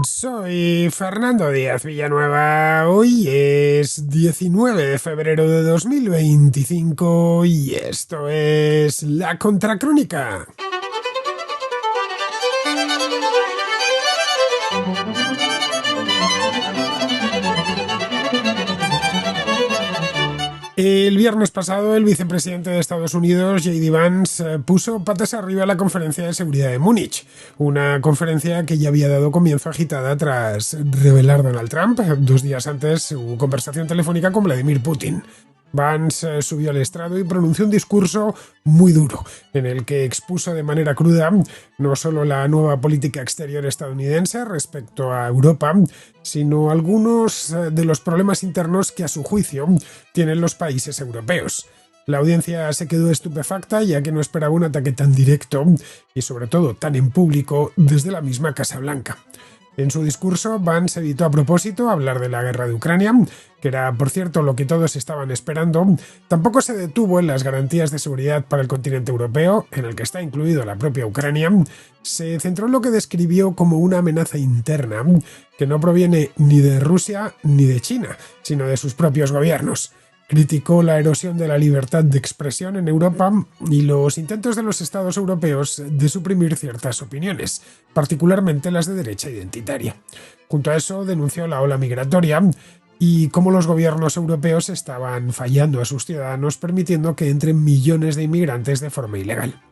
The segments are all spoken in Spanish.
Soy Fernando Díaz Villanueva. Hoy es 19 de febrero de 2025 y esto es La Contracrónica. El viernes pasado, el vicepresidente de Estados Unidos, J.D. Vance, puso patas arriba a la conferencia de seguridad de Múnich, una conferencia que ya había dado comienzo agitada tras revelar Donald Trump 2 días antes su conversación telefónica con Vladimir Putin. Vance subió al estrado y pronunció un discurso muy duro, en el que expuso de manera cruda no solo la nueva política exterior estadounidense respecto a Europa, sino algunos de los problemas internos que a su juicio tienen los países europeos. La audiencia se quedó estupefacta, ya que no esperaba un ataque tan directo y sobre todo tan en público desde la misma Casa Blanca. En su discurso, Vance evitó a propósito hablar de la guerra de Ucrania, que era, por cierto, lo que todos estaban esperando. Tampoco se detuvo en las garantías de seguridad para el continente europeo, en el que está incluido la propia Ucrania. Se centró en lo que describió como una amenaza interna, que no proviene ni de Rusia ni de China, sino de sus propios gobiernos. Criticó la erosión de la libertad de expresión en Europa y los intentos de los estados europeos de suprimir ciertas opiniones, particularmente las de derecha identitaria. Junto a eso, denunció la ola migratoria y cómo los gobiernos europeos estaban fallando a sus ciudadanos, permitiendo que entren millones de inmigrantes de forma ilegal.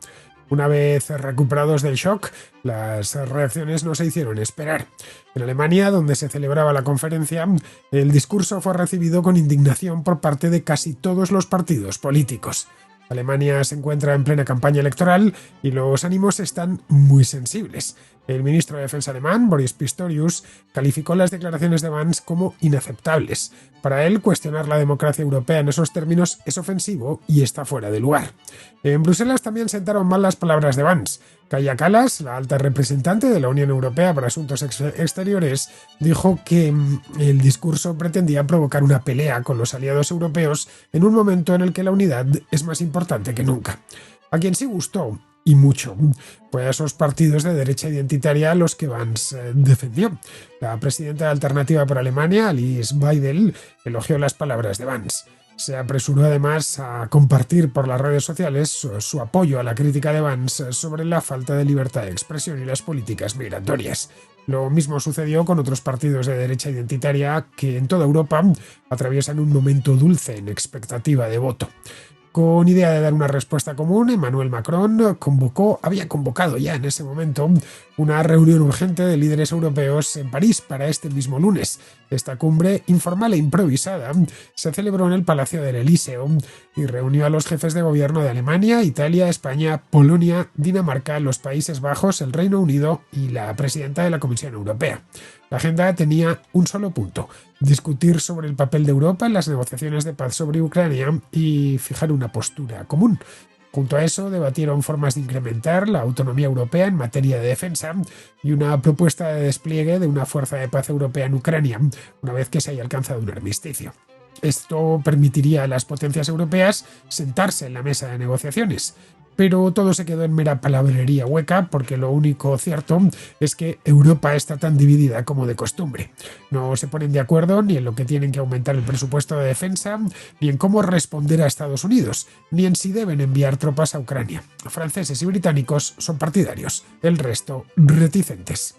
Una vez recuperados del shock, las reacciones no se hicieron esperar. En Alemania, donde se celebraba la conferencia, el discurso fue recibido con indignación por parte de casi todos los partidos políticos. Alemania se encuentra en plena campaña electoral y los ánimos están muy sensibles. El ministro de Defensa alemán, Boris Pistorius, calificó las declaraciones de Vance como inaceptables. Para él, cuestionar la democracia europea en esos términos es ofensivo y está fuera de lugar. En Bruselas también sentaron mal las palabras de Vance. Kaja Kallas, la alta representante de la Unión Europea para Asuntos Exteriores, dijo que el discurso pretendía provocar una pelea con los aliados europeos en un momento en el que la unidad es más importante que nunca. A quien sí gustó, y mucho, fue a esos partidos de derecha identitaria a los que Vance defendió. La presidenta de Alternativa por Alemania, Alice Weidel, elogió las palabras de Vance. Se apresuró además a compartir por las redes sociales su apoyo a la crítica de Vance sobre la falta de libertad de expresión y las políticas migratorias. Lo mismo sucedió con otros partidos de derecha identitaria que en toda Europa atraviesan un momento dulce en expectativa de voto. Con idea de dar una respuesta común, Emmanuel Macron había convocado ya en ese momento una reunión urgente de líderes europeos en París para este mismo lunes. Esta cumbre, informal e improvisada, se celebró en el Palacio del Elíseo y reunió a los jefes de gobierno de Alemania, Italia, España, Polonia, Dinamarca, los Países Bajos, el Reino Unido y la presidenta de la Comisión Europea. La agenda tenía un solo punto: discutir sobre el papel de Europa en las negociaciones de paz sobre Ucrania y fijar una postura común. Junto a eso, debatieron formas de incrementar la autonomía europea en materia de defensa y una propuesta de despliegue de una fuerza de paz europea en Ucrania, una vez que se haya alcanzado un armisticio. Esto permitiría a las potencias europeas sentarse en la mesa de negociaciones. Pero todo se quedó en mera palabrería hueca, porque lo único cierto es que Europa está tan dividida como de costumbre. No se ponen de acuerdo ni en lo que tienen que aumentar el presupuesto de defensa, ni en cómo responder a Estados Unidos, ni en si deben enviar tropas a Ucrania. Franceses y británicos son partidarios, el resto reticentes.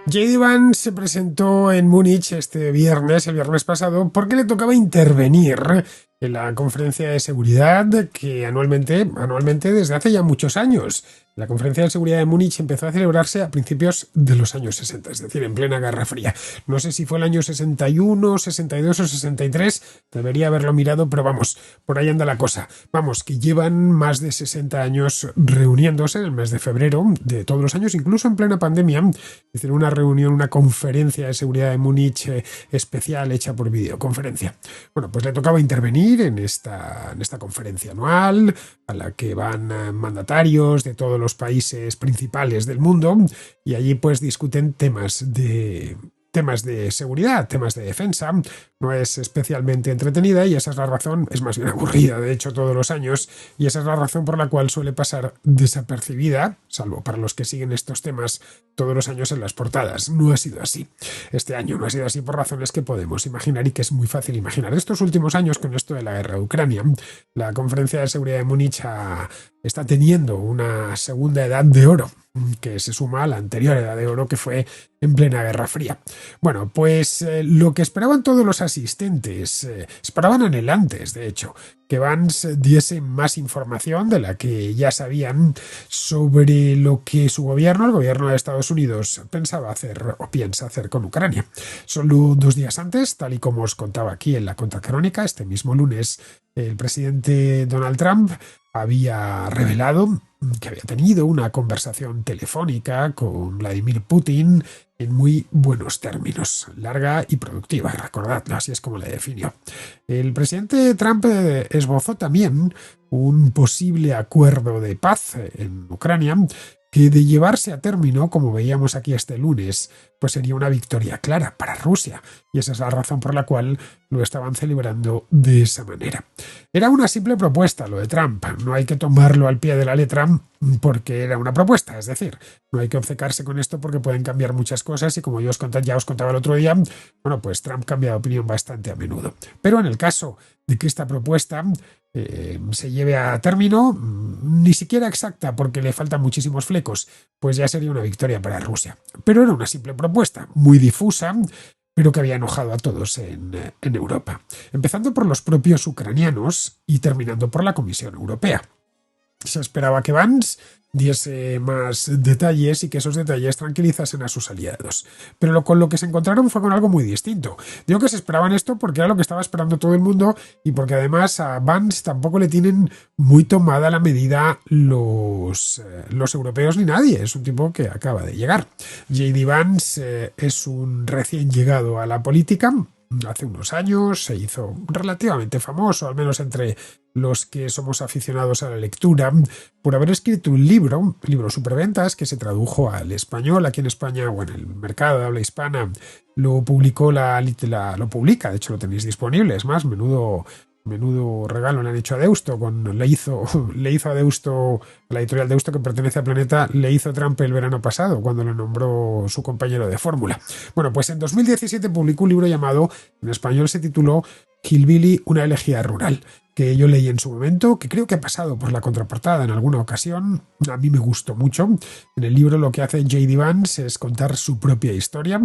J.D. Vance se presentó en Múnich el viernes pasado, porque le tocaba intervenir en la conferencia de seguridad que anualmente desde hace ya muchos años. La conferencia de seguridad de Múnich empezó a celebrarse a principios de los años 60, es decir, en plena Guerra Fría. No sé si fue el año 61, 62 o 63, debería haberlo mirado, pero vamos, por ahí anda la cosa. Vamos, que llevan más de 60 años reuniéndose en el mes de febrero de todos los años, incluso en plena pandemia. Hicieron una reunión, una conferencia de seguridad de Múnich especial hecha por videoconferencia. Bueno, pues le tocaba intervenir en esta conferencia anual, a la que van mandatarios de todos los países principales del mundo, y allí pues discuten temas de temas de seguridad, temas de defensa. No es especialmente entretenida y esa es la razón, es más bien aburrida, de hecho, todos los años, y esa es la razón por la cual suele pasar desapercibida, salvo para los que siguen estos temas todos los años en las portadas. No ha sido así. Este año no ha sido así por razones que podemos imaginar y que es muy fácil imaginar. Estos últimos años, con esto de la guerra de Ucrania, la Conferencia de Seguridad de Múnich está teniendo una segunda edad de oro, que se suma a la anterior edad de oro que fue en plena Guerra Fría. Bueno, pues lo que esperaban todos los asistentes, esperaban anhelantes, de hecho, que Vance diese más información de la que ya sabían sobre lo que su gobierno, el gobierno de Estados Unidos, pensaba hacer o piensa hacer con Ucrania. Solo 2 días antes, tal y como os contaba aquí en la Contracrónica, este mismo lunes, el presidente Donald Trump había revelado que había tenido una conversación telefónica con Vladimir Putin en muy buenos términos, larga y productiva, recordadlo, así es como le definió. El presidente Trump esbozó también un posible acuerdo de paz en Ucrania que, de llevarse a término, como veíamos aquí este lunes, pues sería una victoria clara para Rusia, y esa es la razón por la cual lo estaban celebrando de esa manera. Era una simple propuesta lo de Trump, no hay que tomarlo al pie de la letra porque era una propuesta, es decir, no hay que obcecarse con esto porque pueden cambiar muchas cosas y, como ya os contaba el otro día, bueno, pues Trump cambia de opinión bastante a menudo. Pero en el caso de que esta propuesta se lleve a término, ni siquiera exacta porque le faltan muchísimos flecos, pues ya sería una victoria para Rusia. Pero era una simple propuesta, muy difusa, pero que había enojado a todos en Europa, empezando por los propios ucranianos y terminando por la Comisión Europea. Se esperaba que Vance diese más detalles y que esos detalles tranquilizasen a sus aliados. Pero con lo que se encontraron fue con algo muy distinto. Digo que se esperaban esto porque era lo que estaba esperando todo el mundo y porque además a Vance tampoco le tienen muy tomada la medida los europeos ni nadie. Es un tipo que acaba de llegar. J.D. Vance es un recién llegado a la política. Hace unos años se hizo relativamente famoso, al menos entre los que somos aficionados a la lectura, por haber escrito un libro superventas, que se tradujo al español. Aquí en España, o en el mercado de habla hispana, lo publica, de hecho lo tenéis disponible, es más, menudo regalo le han hecho a Deusto, le hizo a Deusto, a la editorial Deusto, que pertenece a Planeta, le hizo Trump el verano pasado, cuando lo nombró su compañero de fórmula. Bueno, pues en 2017 publicó un libro llamado, en español se tituló Hillbilly, una elegía rural, que yo leí en su momento, que creo que ha pasado por la contraportada en alguna ocasión. A mí me gustó mucho. En el libro lo que hace J.D. Vance es contar su propia historia,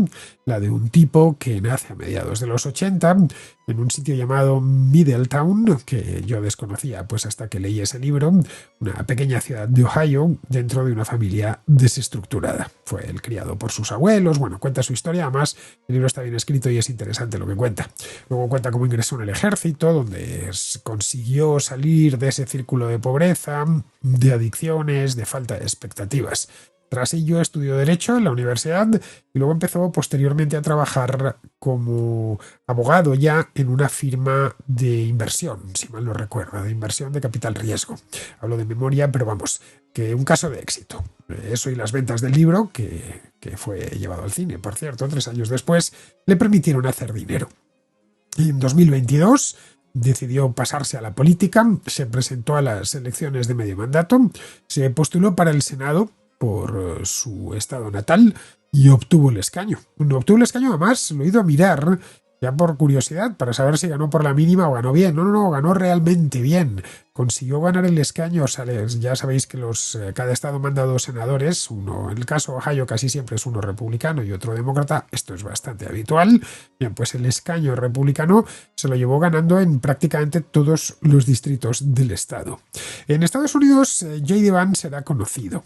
la de un tipo que nace a mediados de los 80 en un sitio llamado Middletown, que yo desconocía pues hasta que leí ese libro, una pequeña ciudad de Ohio, dentro de una familia desestructurada. Fue el criado por sus abuelos, bueno, cuenta su historia, además el libro está bien escrito y es interesante lo que cuenta. Luego cuenta cómo ingresó en el ejército, donde consiguió salir de ese círculo de pobreza, de adicciones, de falta de expectativas. Tras ello estudió Derecho en la universidad y luego empezó posteriormente a trabajar como abogado ya en una firma de inversión, si mal no recuerdo, de inversión de capital riesgo. Hablo de memoria, pero vamos, que un caso de éxito. Eso y las ventas del libro, que fue llevado al cine, por cierto, 3 años después, le permitieron hacer dinero. En 2022 decidió pasarse a la política, se presentó a las elecciones de medio mandato, se postuló para el Senado por su estado natal y obtuvo el escaño. No obtuvo el escaño, además lo he ido a mirar ya por curiosidad para saber si ganó por la mínima o ganó bien. No, ganó realmente bien. Consiguió ganar el escaño. Ya sabéis que cada estado manda 2 senadores, uno, en el caso de Ohio casi siempre es uno republicano y otro demócrata. Esto es bastante habitual. Bien, pues el escaño republicano se lo llevó ganando en prácticamente todos los distritos del estado. En Estados Unidos, J.D. Vance será conocido.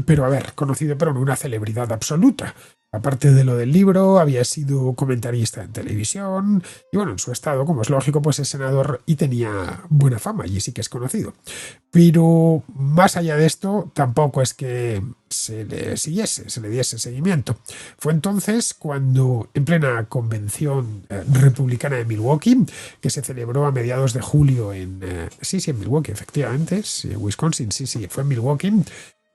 Pero conocido pero no una celebridad absoluta. Aparte de lo del libro, había sido comentarista en televisión y bueno, en su estado, como es lógico, pues es senador y tenía buena fama y sí que es conocido. Pero más allá de esto, tampoco es que se le diese seguimiento. Fue entonces cuando, en plena convención republicana de Milwaukee, que se celebró a mediados de julio en Milwaukee, efectivamente, Wisconsin, fue en Milwaukee,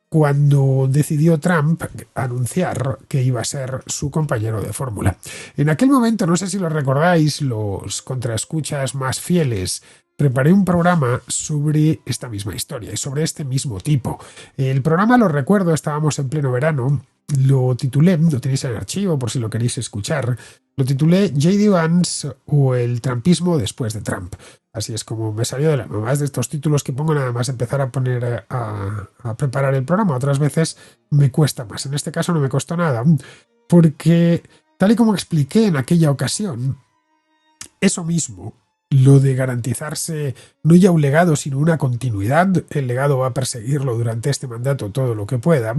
cuando decidió Trump anunciar que iba a ser su compañero de fórmula. En aquel momento, no sé si lo recordáis, los contraescuchas más fieles, preparé un programa sobre esta misma historia y sobre este mismo tipo. El programa, lo recuerdo, estábamos en pleno verano, lo titulé, lo tenéis en el archivo por si lo queréis escuchar, lo titulé J.D. Vance o el trumpismo después de Trump. Así es como me salió de la más de estos títulos que pongo nada más empezar a poner a preparar el programa. Otras veces me cuesta más. En este caso no me costó nada, porque tal y como expliqué en aquella ocasión, eso mismo, lo de garantizarse no ya un legado, sino una continuidad, el legado va a perseguirlo durante este mandato todo lo que pueda,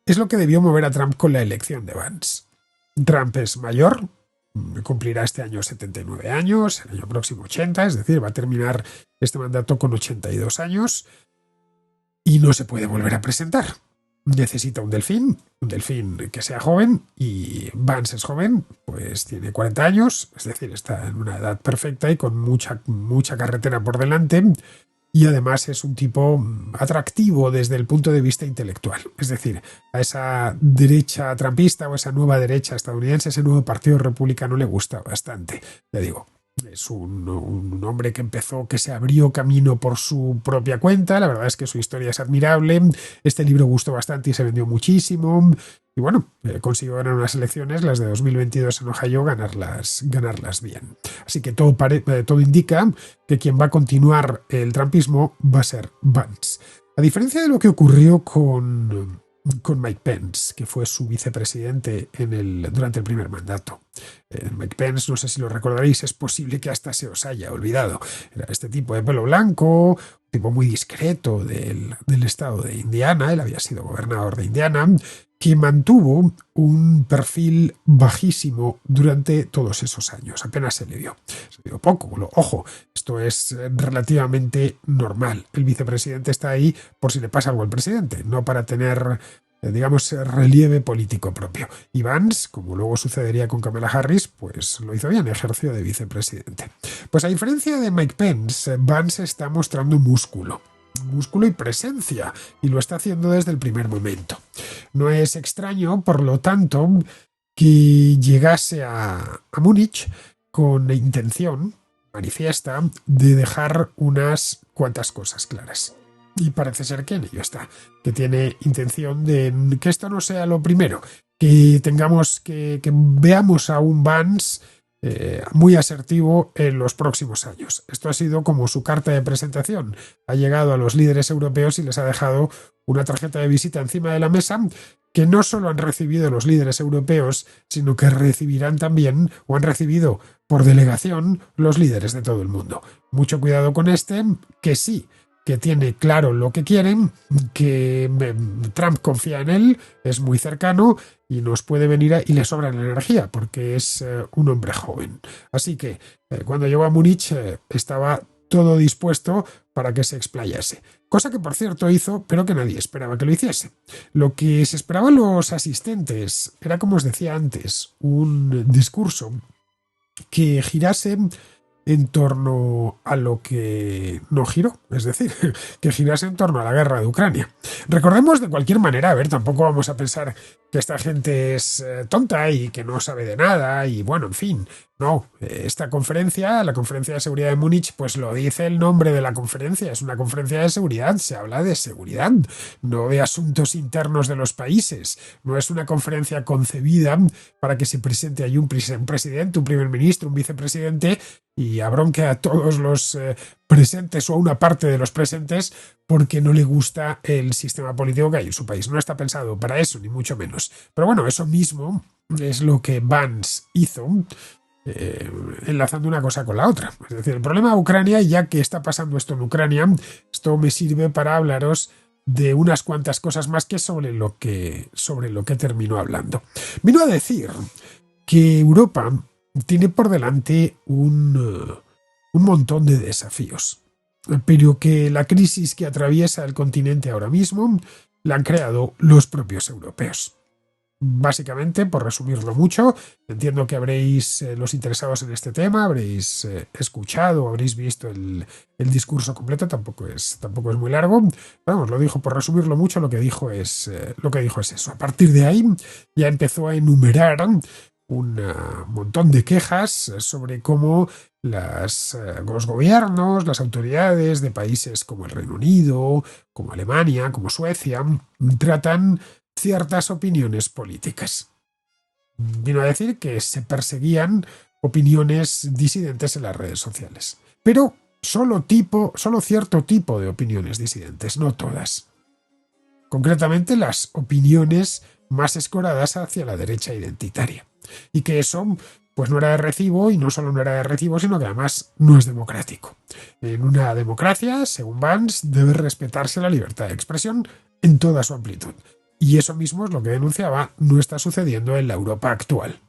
es lo que debió mover a Trump con la elección de Vance. Trump es mayor, cumplirá este año 79 años, el año próximo 80, es decir, va a terminar este mandato con 82 años y no se puede volver a presentar. Necesita un delfín que sea joven, y Vance es joven, pues tiene 40 años, es decir, está en una edad perfecta y con mucha carretera por delante. Y además es un tipo atractivo desde el punto de vista intelectual. Es decir, a esa derecha trumpista o esa nueva derecha estadounidense, ese nuevo partido republicano le gusta bastante. Ya digo, es un hombre que empezó, que se abrió camino por su propia cuenta. La verdad es que su historia es admirable. Este libro gustó bastante y se vendió muchísimo. Y bueno, consiguió ganar unas elecciones, las de 2022 en Ohio, ganarlas bien. Así que todo indica que quien va a continuar el trumpismo va a ser Vance. A diferencia de lo que ocurrió con Mike Pence, que fue su vicepresidente durante el primer mandato. Mike Pence, no sé si lo recordaréis, es posible que hasta se os haya olvidado. Era este tipo de pelo blanco, un tipo muy discreto del estado de Indiana, él había sido gobernador de Indiana, que mantuvo un perfil bajísimo durante todos esos años. Apenas se le vio poco. Ojo, esto es relativamente normal. El vicepresidente está ahí por si le pasa algo al presidente, no para tener, digamos, relieve político propio. Y Vance, como luego sucedería con Kamala Harris, pues lo hizo bien, ejerció de vicepresidente. Pues a diferencia de Mike Pence, Vance está mostrando músculo y presencia, y lo está haciendo desde el primer momento. No es extraño, por lo tanto, que llegase a Múnich con la intención manifiesta de dejar unas cuantas cosas claras. Y parece ser que en ello está, que tiene intención de que esto no sea lo primero, que veamos a un Vance muy asertivo en los próximos años. Esto ha sido como su carta de presentación. Ha llegado a los líderes europeos y les ha dejado una tarjeta de visita encima de la mesa que no solo han recibido los líderes europeos, sino que recibirán también, o han recibido por delegación, los líderes de todo el mundo. Mucho cuidado con que sí, que tiene claro lo que quieren, que Trump confía en él, es muy cercano y nos puede venir y le sobra la energía porque es un hombre joven. Así que cuando llegó a Múnich estaba todo dispuesto para que se explayase. Cosa que, por cierto, hizo, pero que nadie esperaba que lo hiciese. Lo que se esperaban los asistentes era, como os decía antes, un discurso que girase en torno a lo que no giró, es decir, que girase en torno a la guerra de Ucrania. Recordemos de cualquier manera, a ver, tampoco vamos a pensar que esta gente es tonta y que no sabe de nada y bueno, en fin, no, esta conferencia, la conferencia de seguridad de Múnich, pues lo dice el nombre de la conferencia, es una conferencia de seguridad, se habla de seguridad, no de asuntos internos de los países, no es una conferencia concebida para que se presente ahí un presidente, un primer ministro, un vicepresidente y abronque a todos los presentes o a una parte de los presentes porque no le gusta el sistema político que hay en su país. No está pensado para eso, ni mucho menos. Pero bueno, eso mismo es lo que Vance hizo, enlazando una cosa con la otra. Es decir, el problema de Ucrania, y ya que está pasando esto en Ucrania, esto me sirve para hablaros de unas cuantas cosas más que sobre lo que terminó hablando. Vino a decir que Europa tiene por delante un montón de desafíos, pero que la crisis que atraviesa el continente ahora mismo la han creado los propios europeos. Básicamente, por resumirlo mucho, entiendo que habréis, los interesados en este tema, habréis escuchado, habréis visto el discurso completo, tampoco es muy largo. Vamos, lo dijo, por resumirlo mucho, lo que dijo es eso. A partir de ahí ya empezó a enumerar un montón de quejas sobre cómo los gobiernos, las autoridades de países como el Reino Unido, como Alemania, como Suecia, tratan ciertas opiniones políticas. Vino a decir que se perseguían opiniones disidentes en las redes sociales. Pero solo cierto tipo de opiniones disidentes, no todas. Concretamente las opiniones más escoradas hacia la derecha identitaria. Y que eso pues no era de recibo, y no solo no era de recibo, sino que además no es democrático. En una democracia, según Vance, debe respetarse la libertad de expresión en toda su amplitud. Y eso mismo es lo que denunciaba no está sucediendo en la Europa actual.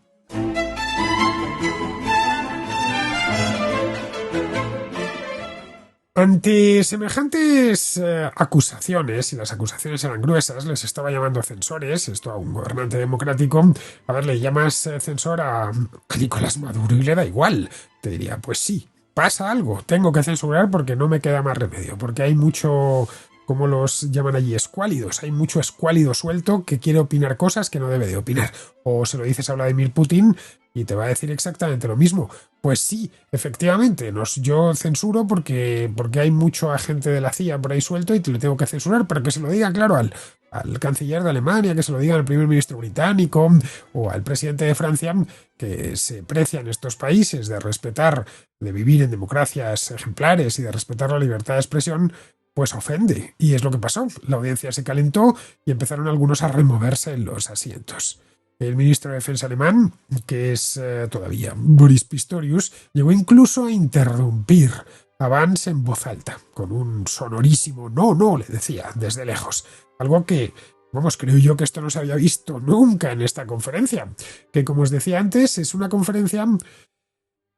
Ante semejantes acusaciones, y las acusaciones eran gruesas, les estaba llamando censores, esto a un gobernante democrático. A ver, le llamas censor a Nicolás Maduro y le da igual. Te diría, pues sí, pasa algo, tengo que censurar porque no me queda más remedio, porque hay mucho, como los llaman allí, escuálidos, hay mucho escuálido suelto que quiere opinar cosas que no debe de opinar. O se lo dices a Vladimir Putin y te va a decir exactamente lo mismo. Pues sí, efectivamente, yo censuro porque hay mucho agente de la CIA por ahí suelto y te lo tengo que censurar, pero que se lo diga, claro, al canciller de Alemania, que se lo diga al primer ministro británico o al presidente de Francia, que se precia en estos países de respetar, de vivir en democracias ejemplares y de respetar la libertad de expresión, pues ofende. Y es lo que pasó. La audiencia se calentó y empezaron algunos a removerse en los asientos. El ministro de Defensa alemán, que es todavía Boris Pistorius, llegó incluso a interrumpir a Vance en voz alta, con un sonorísimo no, no, le decía, desde lejos. Algo que, vamos, creo yo que esto no se había visto nunca en esta conferencia, que como os decía antes, es una conferencia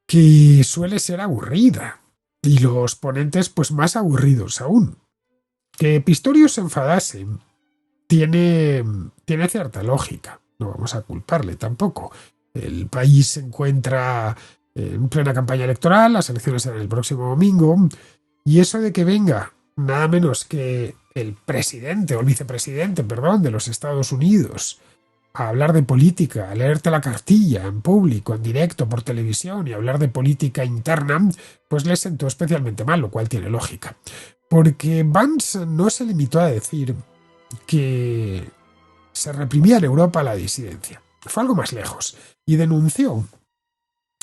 que suele ser aburrida, y los ponentes pues más aburridos aún. Que Pistorius se enfadase tiene cierta lógica. No vamos a culparle tampoco. El país se encuentra en plena campaña electoral, las elecciones serán el próximo domingo, y eso de que venga nada menos que el presidente o el vicepresidente, perdón, de los Estados Unidos a hablar de política, a leerte la cartilla en público, en directo, por televisión y hablar de política interna, pues le sentó especialmente mal, lo cual tiene lógica. Porque Vance no se limitó a decir que se reprimía en Europa la disidencia. Fue algo más lejos y denunció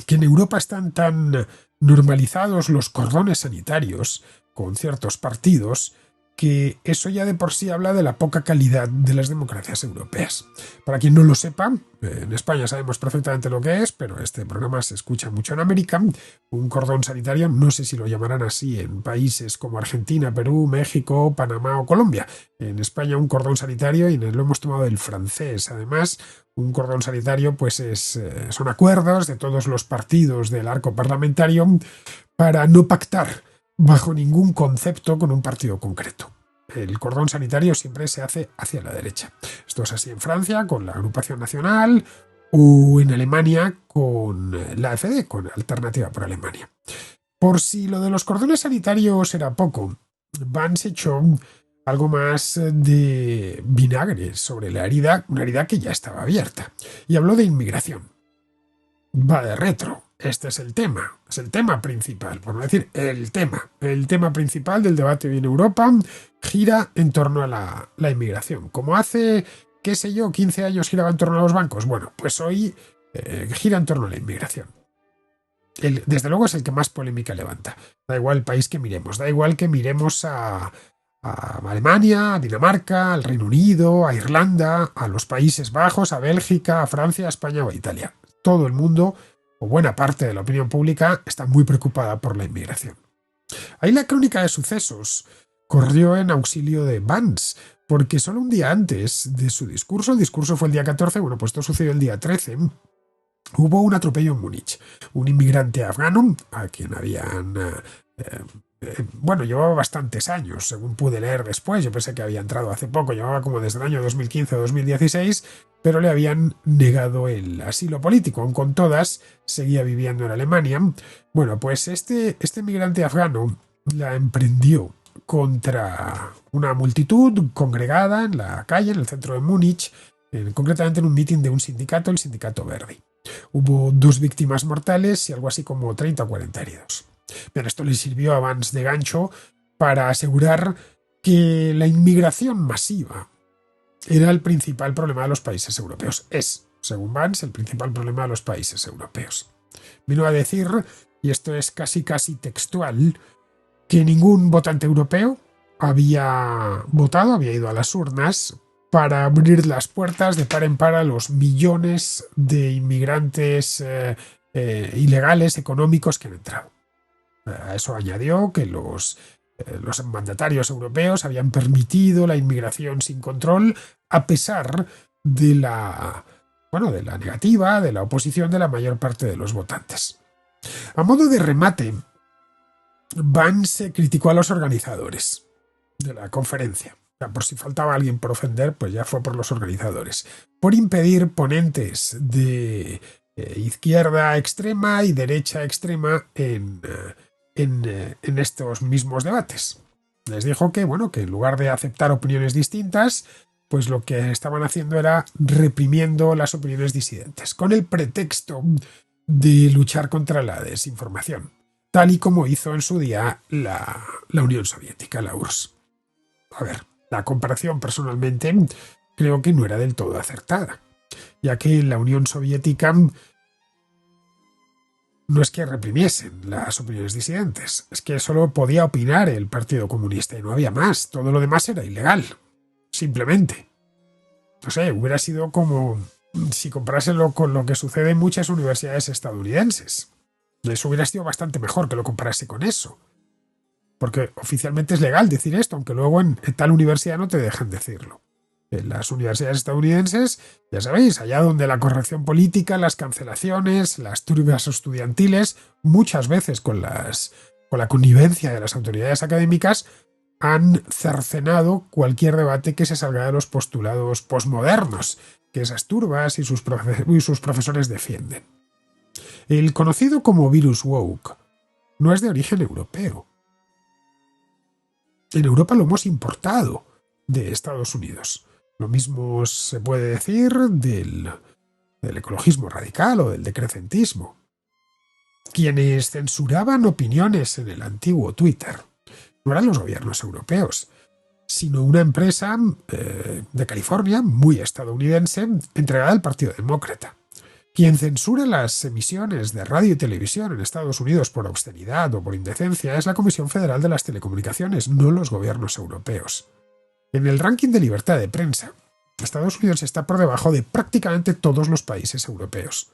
que en Europa están tan normalizados los cordones sanitarios con ciertos partidos que eso ya de por sí habla de la poca calidad de las democracias europeas. Para quien no lo sepa, en España sabemos perfectamente lo que es, pero este programa se escucha mucho en América. Un cordón sanitario, no sé si lo llamarán así en países como Argentina, Perú, México, Panamá o Colombia. En España un cordón sanitario, y lo hemos tomado del francés, además, un cordón sanitario pues son acuerdos de todos los partidos del arco parlamentario para no pactar bajo ningún concepto con un partido concreto. El cordón sanitario siempre se hace hacia la derecha. Esto es así en Francia con la Agrupación Nacional o en Alemania con la AfD, con Alternativa por Alemania. Por si lo de los cordones sanitarios era poco, Vance echó algo más de vinagre sobre la herida, una herida que ya estaba abierta, y habló de inmigración. Va de retro. Este es el tema principal, por no decir el tema. El tema principal del debate hoy en Europa gira en torno a la inmigración. Como hace, qué sé yo, 15 años giraba en torno a los bancos, bueno, pues hoy gira en torno a la inmigración. Desde luego es el que más polémica levanta. Da igual el país que miremos, da igual que miremos a Alemania, a Dinamarca, al Reino Unido, a Irlanda, a los Países Bajos, a Bélgica, a Francia, a España o a Italia. Todo el mundo, o buena parte de la opinión pública, está muy preocupada por la inmigración. Ahí la crónica de sucesos corrió en auxilio de Vance, porque solo un día antes de su discurso, el discurso fue el día 14, bueno, pues esto sucedió el día 13, hubo un atropello en Múnich. Un inmigrante afgano, a quien habían bueno, llevaba bastantes años, según pude leer después. Yo pensé que había entrado hace poco, llevaba como desde el año 2015 o 2016, pero le habían negado el asilo político. Aun con todas, seguía viviendo en Alemania. Bueno, pues este migrante afgano la emprendió contra una multitud congregada en la calle, en el centro de Múnich, concretamente en un mitin de un sindicato, el Sindicato Verdi. Hubo 2 víctimas mortales y algo así como 30 o 40 heridos. Bien, esto le sirvió a Vance de gancho para asegurar que la inmigración masiva era el principal problema de los países europeos. Es, según Vance, el principal problema de los países europeos. Vino a decir, y esto es casi textual, que ningún votante europeo había votado, había ido a las urnas para abrir las puertas de par en par a los millones de inmigrantes ilegales, económicos que han entrado. A eso añadió que los mandatarios europeos habían permitido la inmigración sin control a pesar de de la negativa, de la oposición de la mayor parte de los votantes. A modo de remate, Vance criticó a los organizadores de la conferencia. Por si faltaba alguien por ofender, pues ya fue por los organizadores. Por impedir ponentes de izquierda extrema y derecha extrema en estos mismos debates. Les dijo que, bueno, que en lugar de aceptar opiniones distintas, pues lo que estaban haciendo era reprimiendo las opiniones disidentes, con el pretexto de luchar contra la desinformación, tal y como hizo en su día la Unión Soviética, la URSS. A ver, la comparación personalmente creo que no era del todo acertada, ya que en la Unión Soviética no es que reprimiesen las opiniones disidentes, es que solo podía opinar el Partido Comunista y no había más, todo lo demás era ilegal, simplemente. No sé, hubiera sido como si comparáselo con lo que sucede en muchas universidades estadounidenses. Eso hubiera sido bastante mejor que lo comparase con eso. Porque oficialmente es legal decir esto, aunque luego en tal universidad no te dejan decirlo. En las universidades estadounidenses, ya sabéis, allá donde la corrección política, las cancelaciones, las turbias estudiantiles, muchas veces con la connivencia de las autoridades académicas, han cercenado cualquier debate que se salga de los postulados posmodernos que esas turbas y sus profesores defienden. El conocido como virus woke no es de origen europeo. En Europa lo hemos importado de Estados Unidos. Lo mismo se puede decir del ecologismo radical o del decrecentismo. Quienes censuraban opiniones en el antiguo Twitter no eran los gobiernos europeos, sino una empresa de California, muy estadounidense, entregada al Partido Demócrata. Quien censura las emisiones de radio y televisión en Estados Unidos por obscenidad o por indecencia es la Comisión Federal de las Telecomunicaciones, no los gobiernos europeos. En el ranking de libertad de prensa, Estados Unidos está por debajo de prácticamente todos los países europeos.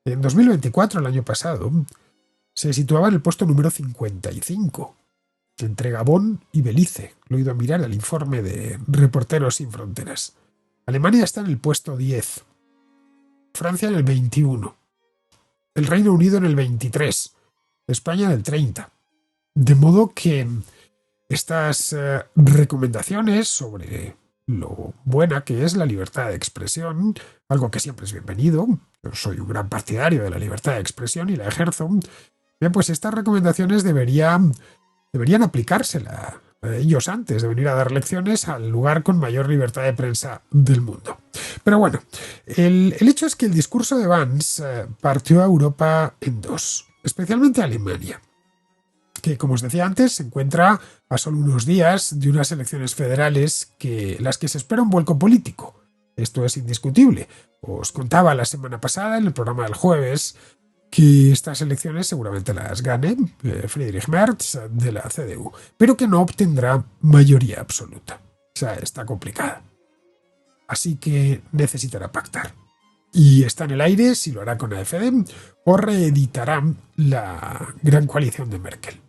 En 2024, el año pasado, se situaba en el puesto número 55, entre Gabón y Belice. Lo he ido a mirar el informe de Reporteros Sin Fronteras. Alemania está en el puesto 10. Francia en el 21, el Reino Unido en el 23, España en el 30. De modo que estas recomendaciones sobre lo buena que es la libertad de expresión, algo que siempre es bienvenido, yo soy un gran partidario de la libertad de expresión y la ejerzo, bien, pues estas recomendaciones deberían aplicársela ellos antes de venir a dar lecciones al lugar con mayor libertad de prensa del mundo. Pero bueno, el hecho es que el discurso de Vance partió a Europa en dos, especialmente a Alemania, que, como os decía antes, se encuentra a solo unos días de unas elecciones federales las que se espera un vuelco político. Esto es indiscutible. Os contaba la semana pasada, en el programa del jueves, que estas elecciones seguramente las gane Friedrich Merz de la CDU, pero que no obtendrá mayoría absoluta. O sea, está complicada. Así que necesitará pactar. Y está en el aire si lo hará con AfD o reeditará la gran coalición de Merkel.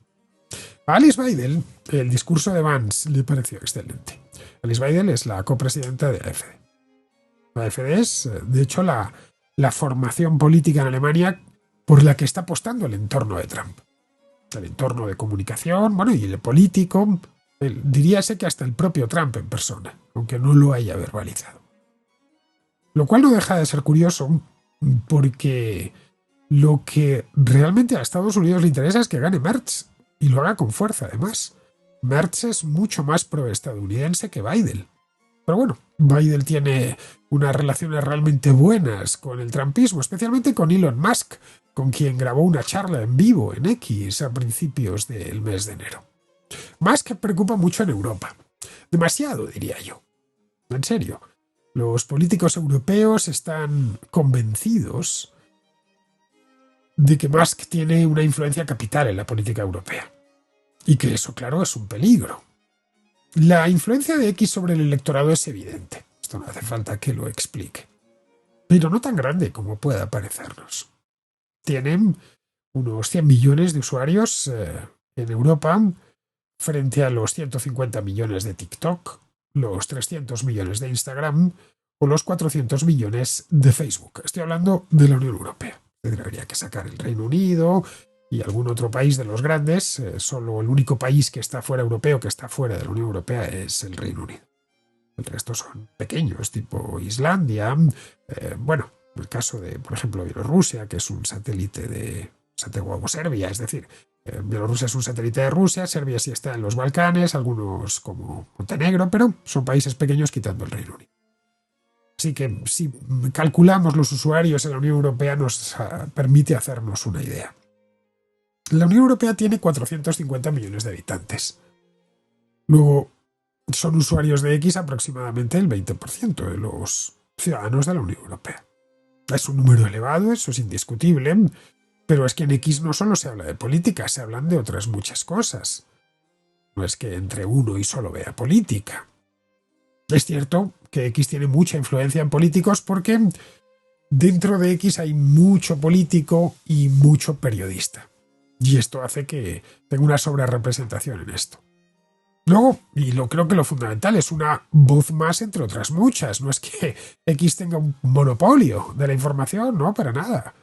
A Alice Weidel el discurso de Vance le pareció excelente. Alice Weidel es la copresidenta de AfD. La AfD es, de hecho, la formación política en Alemania por la que está apostando el entorno de Trump. el entorno de comunicación, bueno, y el político, diríase que hasta el propio Trump en persona, aunque no lo haya verbalizado. Lo cual no deja de ser curioso, porque lo que realmente a Estados Unidos le interesa es que gane Merz, y lo haga con fuerza, además. Merz es mucho más pro-estadounidense que Biden. Pero bueno, Biden tiene unas relaciones realmente buenas con el trumpismo, especialmente con Elon Musk, con quien grabó una charla en vivo en X a principios del mes de enero. Musk preocupa mucho en Europa. Demasiado, diría yo. En serio. Los políticos europeos están convencidos de que Musk tiene una influencia capital en la política europea. Y que eso, claro, es un peligro. La influencia de X sobre el electorado es evidente. Esto no hace falta que lo explique. Pero no tan grande como pueda parecernos. Tienen unos 100 millones de usuarios en Europa frente a los 150 millones de TikTok, los 300 millones de Instagram o los 400 millones de Facebook. Estoy hablando de la Unión Europea. Habría que sacar el Reino Unido y algún otro país de los grandes. Solo el único país que está fuera europeo, que está fuera de la Unión Europea, es el Reino Unido. El resto son pequeños, tipo Islandia. Bueno, el caso de, por ejemplo, Bielorrusia, que es un satélite de Serbia, es decir, Bielorrusia es un satélite de Rusia, Serbia sí está en los Balcanes, algunos como Montenegro, pero son países pequeños quitando el Reino Unido. Así que si calculamos los usuarios en la Unión Europea nos permite hacernos una idea. La Unión Europea tiene 450 millones de habitantes. Luego, son usuarios de X aproximadamente el 20% de los ciudadanos de la Unión Europea. Es un número elevado, eso es indiscutible, pero es que en X no solo se habla de política, se hablan de otras muchas cosas. No es que entre uno y solo vea política. Es cierto que X tiene mucha influencia en políticos porque dentro de X hay mucho político y mucho periodista. Y esto hace que tenga una sobrerepresentación en esto. Luego, y creo que lo fundamental, es una voz más entre otras muchas. No es que X tenga un monopolio de la información, no, para nada.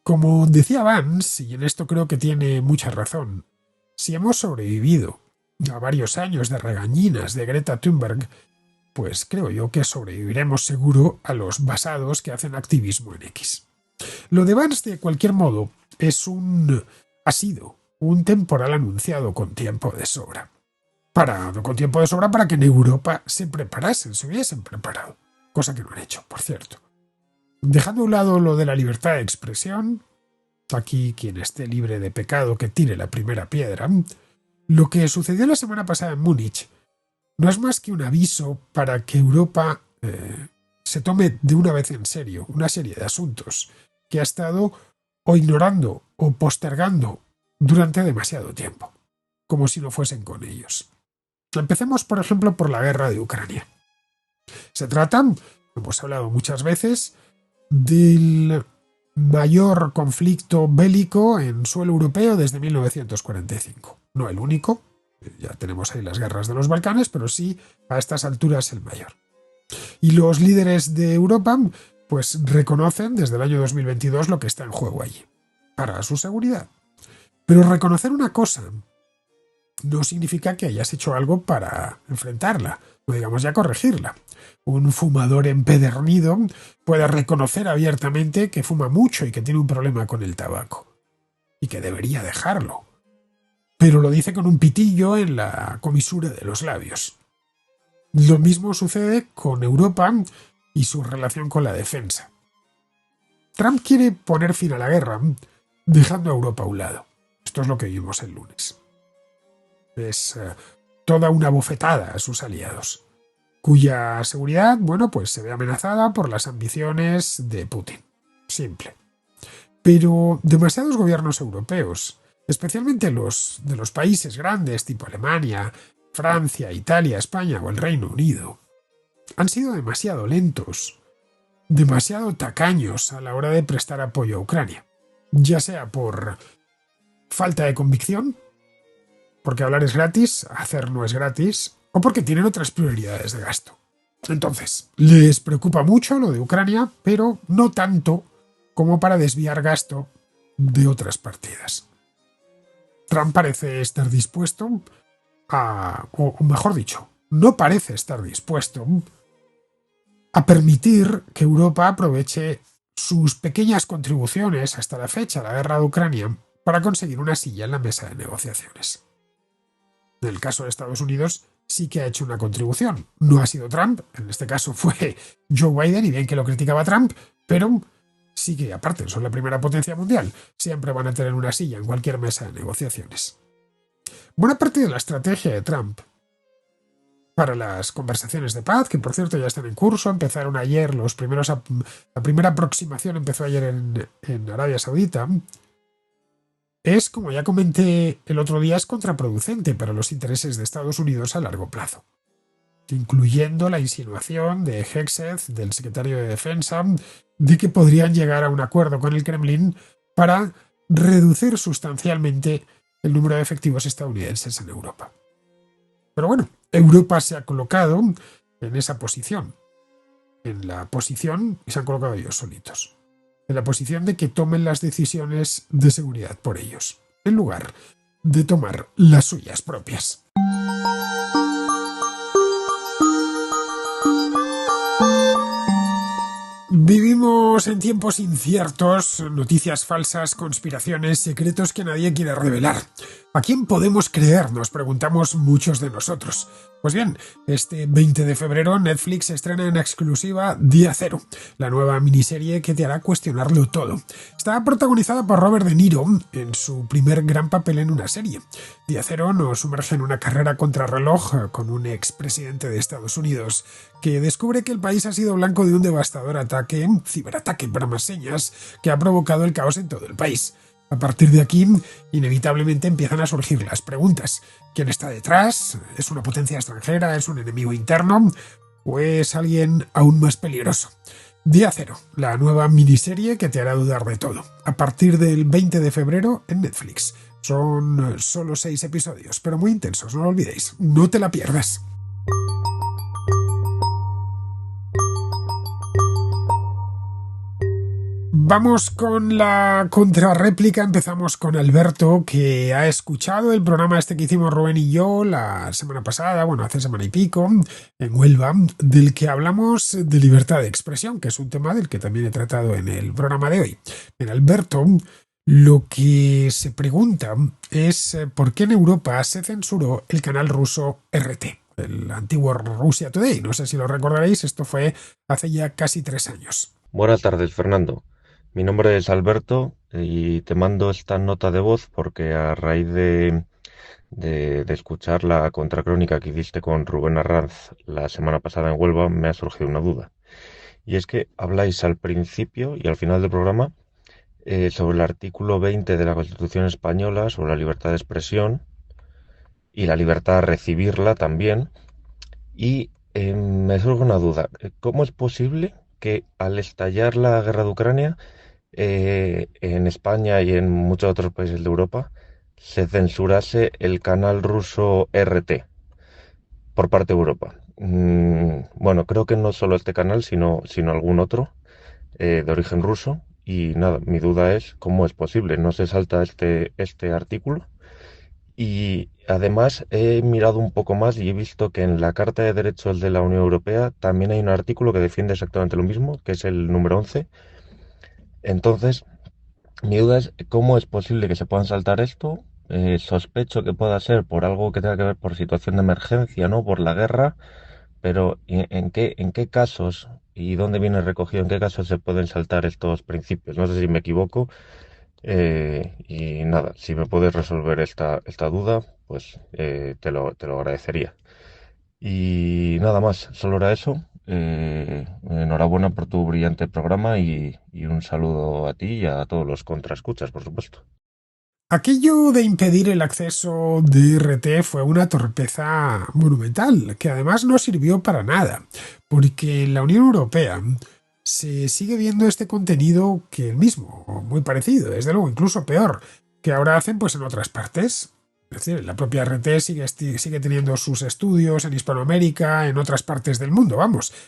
Como decía Vance, y en esto creo que tiene mucha razón, si hemos sobrevivido a varios años de regañinas de Greta Thunberg, pues creo yo que sobreviviremos seguro a los basados que hacen activismo en X. Lo de Vance, de cualquier modo, ha sido un temporal anunciado con tiempo de sobra. Con tiempo de sobra para que en Europa se hubiesen preparado. Cosa que no han hecho, por cierto. Dejando a un lado lo de la libertad de expresión, aquí quien esté libre de pecado que tire la primera piedra, lo que sucedió la semana pasada en Múnich no es más que un aviso para que Europa se tome de una vez en serio una serie de asuntos que ha estado o ignorando o postergando durante demasiado tiempo, como si no fuesen con ellos. Empecemos, por ejemplo, por la guerra de Ucrania. Se trata, hemos hablado muchas veces, del mayor conflicto bélico en suelo europeo desde 1945. No el único, ya tenemos ahí las guerras de los Balcanes, pero sí a estas alturas el mayor. Y los líderes de Europa pues reconocen desde el año 2022 lo que está en juego allí, para su seguridad. Pero reconocer una cosa no significa que hayas hecho algo para enfrentarla, o digamos ya corregirla. Un fumador empedernido puede reconocer abiertamente que fuma mucho y que tiene un problema con el tabaco, y que debería dejarlo. Pero lo dice con un pitillo en la comisura de los labios. Lo mismo sucede con Europa y su relación con la defensa. Trump quiere poner fin a la guerra, dejando a Europa a un lado. Esto es lo que vimos el lunes. Es toda una bofetada a sus aliados, cuya seguridad, pues se ve amenazada por las ambiciones de Putin. Simple. Pero demasiados gobiernos europeos, especialmente los de los países grandes tipo Alemania, Francia, Italia, España o el Reino Unido, han sido demasiado lentos, demasiado tacaños a la hora de prestar apoyo a Ucrania, ya sea por falta de convicción, porque hablar es gratis, hacer no es gratis, o porque tienen otras prioridades de gasto. Entonces, les preocupa mucho lo de Ucrania, pero no tanto como para desviar gasto de otras partidas. Trump parece estar dispuesto o mejor dicho, no parece estar dispuesto a permitir que Europa aproveche sus pequeñas contribuciones hasta la fecha a la guerra de Ucrania para conseguir una silla en la mesa de negociaciones. En el caso de Estados Unidos, sí que ha hecho una contribución. No ha sido Trump, en este caso fue Joe Biden, y bien que lo criticaba Trump, pero sí que, aparte, son la primera potencia mundial. Siempre van a tener una silla en cualquier mesa de negociaciones. Buena parte de la estrategia de Trump para las conversaciones de paz, que por cierto ya están en curso, empezaron ayer la primera aproximación empezó ayer en Arabia Saudita, es, como ya comenté el otro día, es contraproducente para los intereses de Estados Unidos a largo plazo, incluyendo la insinuación de Hegseth, del secretario de Defensa, de que podrían llegar a un acuerdo con el Kremlin para reducir sustancialmente el número de efectivos estadounidenses en Europa. Pero bueno, Europa se ha colocado en esa posición, y se han colocado ellos solitos, en la posición de que tomen las decisiones de seguridad por ellos, en lugar de tomar las suyas propias. Vivimos en tiempos inciertos, noticias falsas, conspiraciones, secretos que nadie quiere revelar. ¿A quién podemos creer?, nos preguntamos muchos de nosotros. Pues bien, este 20 de febrero Netflix estrena en exclusiva Día Cero, la nueva miniserie que te hará cuestionarlo todo. Está protagonizada por Robert De Niro en su primer gran papel en una serie. Día Cero nos sumerge en una carrera contrarreloj con un expresidente de Estados Unidos que descubre que el país ha sido blanco de un devastador ciberataque para más señas, que ha provocado el caos en todo el país. A partir de aquí, inevitablemente empiezan a surgir las preguntas. ¿Quién está detrás? ¿Es una potencia extranjera? ¿Es un enemigo interno? ¿O es alguien aún más peligroso? Día Cero, la nueva miniserie que te hará dudar de todo. A partir del 20 de febrero en Netflix. Son solo 6 episodios, pero muy intensos, no lo olvidéis. No te la pierdas. Vamos con la contrarréplica. Empezamos con Alberto, que ha escuchado el programa este que hicimos Rubén y yo la semana pasada, hace semana y pico, en Huelva, del que hablamos de libertad de expresión, que es un tema del que también he tratado en el programa de hoy. En Alberto, lo que se pregunta es por qué en Europa se censuró el canal ruso RT, el antiguo Russia Today. No sé si lo recordaréis, esto fue hace ya casi 3 años. Buenas tardes, Fernando. Mi nombre es Alberto y te mando esta nota de voz porque a raíz de escuchar la contracrónica que hiciste con Rubén Arranz la semana pasada en Huelva me ha surgido una duda. Y es que habláis al principio y al final del programa sobre el artículo 20 de la Constitución española, sobre la libertad de expresión y la libertad de recibirla también. Y me surge una duda. ¿Cómo es posible que al estallar la guerra de Ucrania, en España y en muchos otros países de Europa, se censurase el canal ruso RT por parte de Europa? Bueno, creo que no solo este canal, sino algún otro de origen ruso. Y nada, mi duda es cómo es posible. ¿No se salta este artículo? Y además he mirado un poco más y he visto que en la Carta de Derechos de la Unión Europea también hay un artículo que defiende exactamente lo mismo, que es el número 11. Entonces, mi duda es cómo es posible que se puedan saltar esto. Sospecho que pueda ser por algo que tenga que ver por situación de emergencia, ¿no? Por la guerra, pero ¿en qué casos y dónde viene recogido, en qué casos se pueden saltar estos principios? No sé si me equivoco. Y nada, si me puedes resolver esta duda, pues te lo agradecería. Y nada más, solo era eso. Enhorabuena por tu brillante programa y un saludo a ti y a todos los contraescuchas, por supuesto. Aquello de impedir el acceso de RT fue una torpeza monumental, que además no sirvió para nada, porque en la Unión Europea se sigue viendo este contenido que el mismo, o muy parecido, desde luego incluso peor, que ahora hacen pues en otras partes. Es decir, la propia RT sigue teniendo sus estudios en Hispanoamérica, en otras partes del mundo,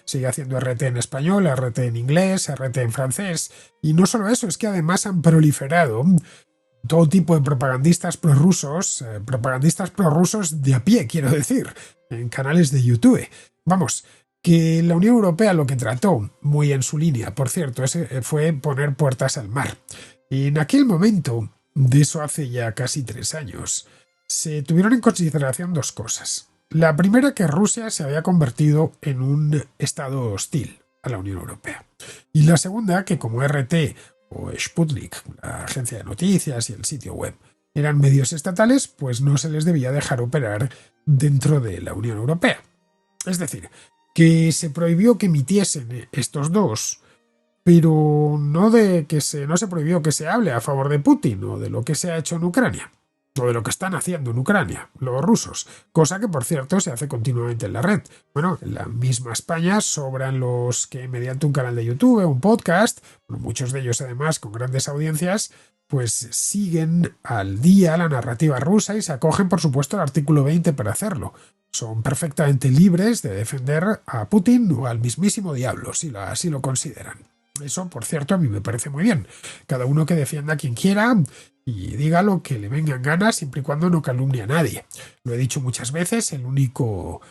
sigue haciendo RT en español, RT en inglés, RT en francés, y no solo eso, es que además han proliferado todo tipo de propagandistas prorrusos de a pie, quiero decir, en canales de YouTube. Vamos, que la Unión Europea lo que trató, muy en su línea, por cierto, fue poner puertas al mar. Y en aquel momento, de eso hace ya casi 3 años, se tuvieron en consideración dos cosas. La primera, que Rusia se había convertido en un estado hostil a la Unión Europea. Y la segunda, que como RT o Sputnik, la agencia de noticias y el sitio web, eran medios estatales, pues no se les debía dejar operar dentro de la Unión Europea. Es decir, que se prohibió que emitiesen estos dos, pero no se prohibió que se hable a favor de Putin o de lo que se ha hecho en Ucrania, o de lo que están haciendo en Ucrania, los rusos, cosa que por cierto se hace continuamente en la red. Bueno, en la misma España sobran los que mediante un canal de YouTube, un podcast, muchos de ellos además con grandes audiencias, pues siguen al día la narrativa rusa y se acogen por supuesto al artículo 20 para hacerlo. Son perfectamente libres de defender a Putin o al mismísimo diablo, si así lo consideran. Eso, por cierto, a mí me parece muy bien. Cada uno que defienda a quien quiera y diga lo que le venga en gana siempre y cuando no calumnie a nadie. Lo he dicho muchas veces, el único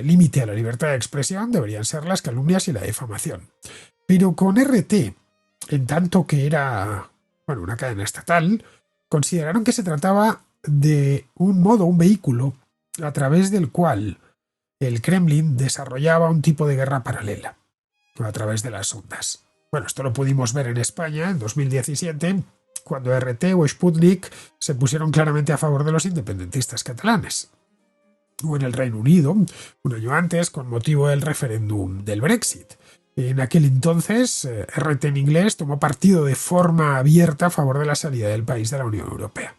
límite a la libertad de expresión deberían ser las calumnias y la difamación. Pero con RT, en tanto que era, bueno, una cadena estatal, consideraron que se trataba de un modo, un vehículo, a través del cual el Kremlin desarrollaba un tipo de guerra paralela, a través de las ondas. Bueno, esto lo pudimos ver en España en 2017, cuando RT o Sputnik se pusieron claramente a favor de los independentistas catalanes. O en el Reino Unido, un año antes, con motivo del referéndum del Brexit. En aquel entonces, RT en inglés tomó partido de forma abierta a favor de la salida del país de la Unión Europea.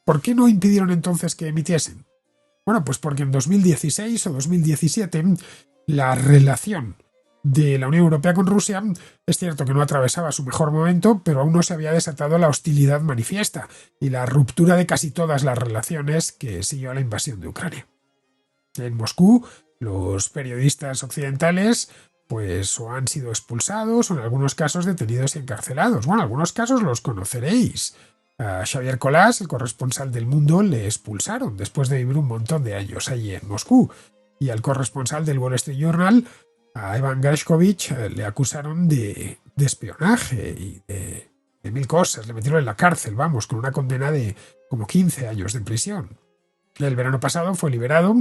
¿Por qué no impidieron entonces que emitiesen? Bueno, pues porque en 2016 o 2017 la relación de la Unión Europea con Rusia es cierto que no atravesaba su mejor momento, pero aún no se había desatado la hostilidad manifiesta y la ruptura de casi todas las relaciones que siguió a la invasión de Ucrania. En Moscú, los periodistas occidentales pues o han sido expulsados o en algunos casos detenidos y encarcelados. Bueno, en algunos casos los conoceréis. A Xavier Colás, el corresponsal del Mundo, le expulsaron después de vivir un montón de años allí en Moscú. Y al corresponsal del Wall Street Journal, a Evan Gershkovich, le acusaron de espionaje y de mil cosas. Le metieron en la cárcel, vamos, con una condena de como 15 años de prisión. El verano pasado fue liberado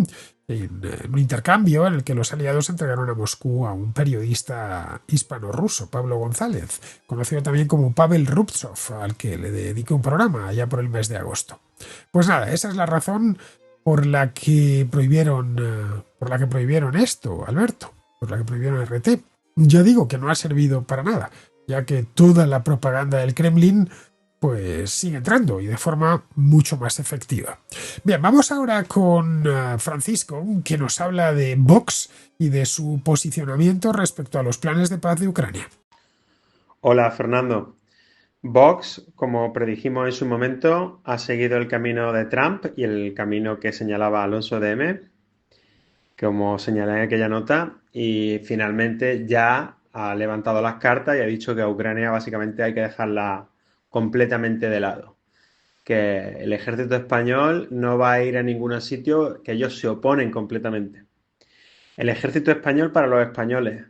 en un intercambio en el que los aliados entregaron a Moscú a un periodista hispano-ruso, Pablo González, conocido también como Pavel Rubtsov, al que le dediqué un programa allá por el mes de agosto. Pues nada, esa es la razón por la que prohibieron esto, Alberto, por la que prohibieron RT. Ya digo que no ha servido para nada, ya que toda la propaganda del Kremlin pues sigue entrando y de forma mucho más efectiva. Bien, vamos ahora con Francisco, que nos habla de Vox y de su posicionamiento respecto a los planes de paz de Ucrania. Hola Fernando. Vox, como predijimos en su momento, ha seguido el camino de Trump y el camino que señalaba Alonso de M, como señalé en aquella nota, y finalmente ya ha levantado las cartas y ha dicho que a Ucrania básicamente hay que dejarla completamente de lado, que el ejército español no va a ir a ningún sitio, que ellos se oponen completamente. El ejército español para los españoles.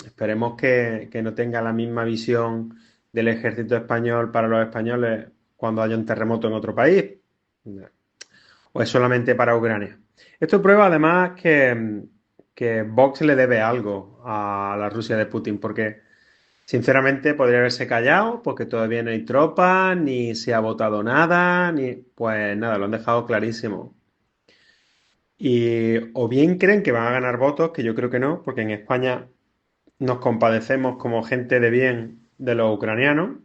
Esperemos que no tenga la misma visión del ejército español para los españoles cuando haya un terremoto en otro país. ¿O es solamente para Ucrania? Esto prueba además que Vox le debe algo a la Rusia de Putin, porque sinceramente podría haberse callado, porque todavía no hay tropas, ni se ha votado nada, ni pues nada, lo han dejado clarísimo. Y o bien creen que van a ganar votos, que yo creo que no, porque en España nos compadecemos como gente de bien de los ucranianos,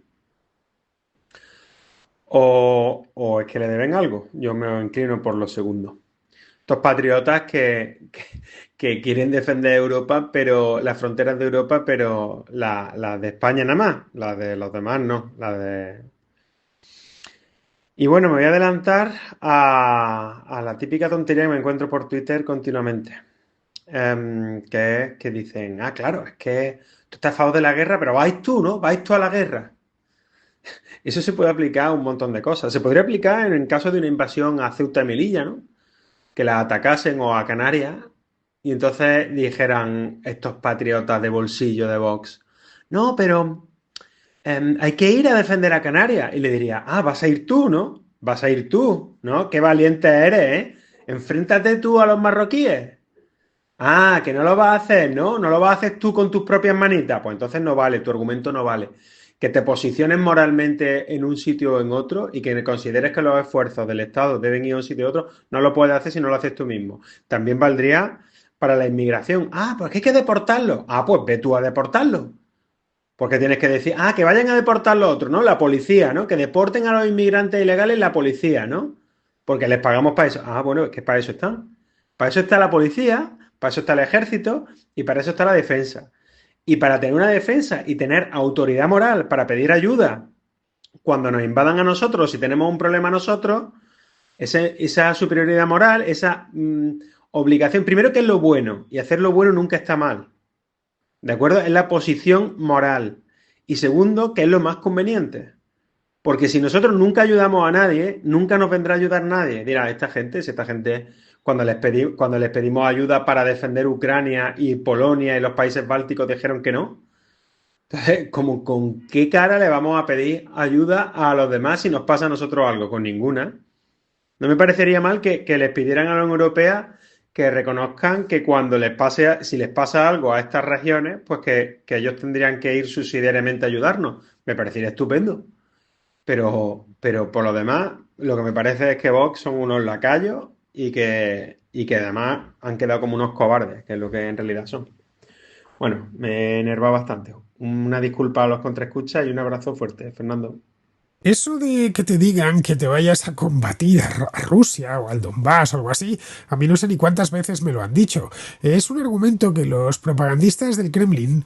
o es que le deben algo. Yo me inclino por lo segundo. Estos patriotas que quieren defender Europa, pero las fronteras de Europa, pero las de España nada más, las de los demás no, las de... Y bueno, me voy a adelantar a la típica tontería que me encuentro por Twitter continuamente. Que es que dicen, ah, claro, es que tú estás a favor de la guerra, pero vais tú, ¿no? Vais tú a la guerra. Eso se puede aplicar a un montón de cosas. Se podría aplicar en el caso de una invasión a Ceuta y Melilla, ¿no? Que la atacasen o a Canarias y entonces dijeran estos patriotas de bolsillo de Vox, no, pero hay que ir a defender a Canarias. Y le diría, ah, vas a ir tú, ¿no? Vas a ir tú, ¿no? Qué valiente eres, ¿eh? Enfréntate tú a los marroquíes. Ah, que no lo vas a hacer, ¿no? No lo vas a hacer tú con tus propias manitas. Pues entonces no vale, tu argumento no vale. Que te posiciones moralmente en un sitio o en otro y que consideres que los esfuerzos del Estado deben ir a un sitio u otro, no lo puedes hacer si no lo haces tú mismo. También valdría para la inmigración. Ah, pues que hay que deportarlo. Ah, pues ve tú a deportarlo. Porque tienes que decir, ah, que vayan a deportar los otros, ¿no? La policía, ¿no? Que deporten a los inmigrantes ilegales la policía, ¿no? Porque les pagamos para eso. Ah, bueno, es que para eso están. Para eso está la policía, para eso está el ejército y para eso está la defensa. Y para tener una defensa y tener autoridad moral para pedir ayuda cuando nos invadan a nosotros, si tenemos un problema nosotros, esa superioridad moral, esa obligación, primero que es lo bueno, y hacer lo bueno nunca está mal. ¿De acuerdo? Es la posición moral. Y segundo, que es lo más conveniente. Porque si nosotros nunca ayudamos a nadie, nunca nos vendrá a ayudar nadie. Dirá, si esta gente, cuando les pedimos ayuda para defender Ucrania y Polonia y los países bálticos dijeron que no. Entonces, como, ¿con qué cara le vamos a pedir ayuda a los demás si nos pasa a nosotros algo? Con ninguna. No me parecería mal que les pidieran a la Unión Europea que reconozcan que cuando les pase, si les pasa algo a estas regiones, pues que ellos tendrían que ir subsidiariamente a ayudarnos. Me parecería estupendo. Pero por lo demás, lo que me parece es que Vox son unos lacayos y que además han quedado como unos cobardes, que es lo que en realidad son. Bueno, me enerva bastante. Una disculpa a los contraescuchas y un abrazo fuerte, Fernando. Eso de que te digan que te vayas a combatir a Rusia o al Donbass o algo así, a mí no sé ni cuántas veces me lo han dicho. Es un argumento que los propagandistas del Kremlin,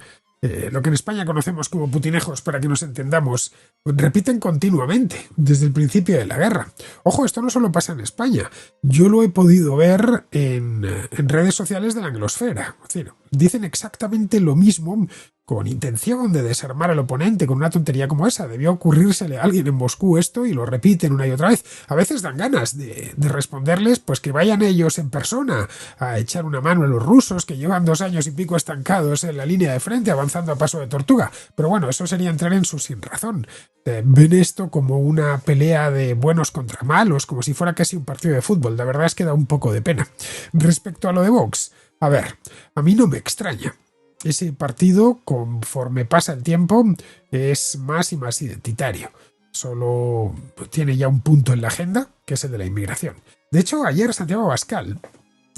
lo que en España conocemos como putinejos para que nos entendamos, repiten continuamente desde el principio de la guerra. Ojo, esto no solo pasa en España. Yo lo he podido ver en redes sociales de la anglosfera. Es decir, dicen exactamente lo mismo con intención de desarmar al oponente con una tontería como esa. Debió ocurrírsele a alguien en Moscú esto y lo repiten una y otra vez. A veces dan ganas de responderles pues que vayan ellos en persona a echar una mano a los rusos que llevan 2 años y pico estancados en la línea de frente avanzando a paso de tortuga. Pero bueno, eso sería entrar en su sinrazón. Ven esto como una pelea de buenos contra malos, como si fuera casi un partido de fútbol. La verdad es que da un poco de pena. Respecto a lo de Vox, a ver, a mí no me extraña. Ese partido, conforme pasa el tiempo, es más y más identitario. Solo tiene ya un punto en la agenda, que es el de la inmigración. De hecho, ayer Santiago Abascal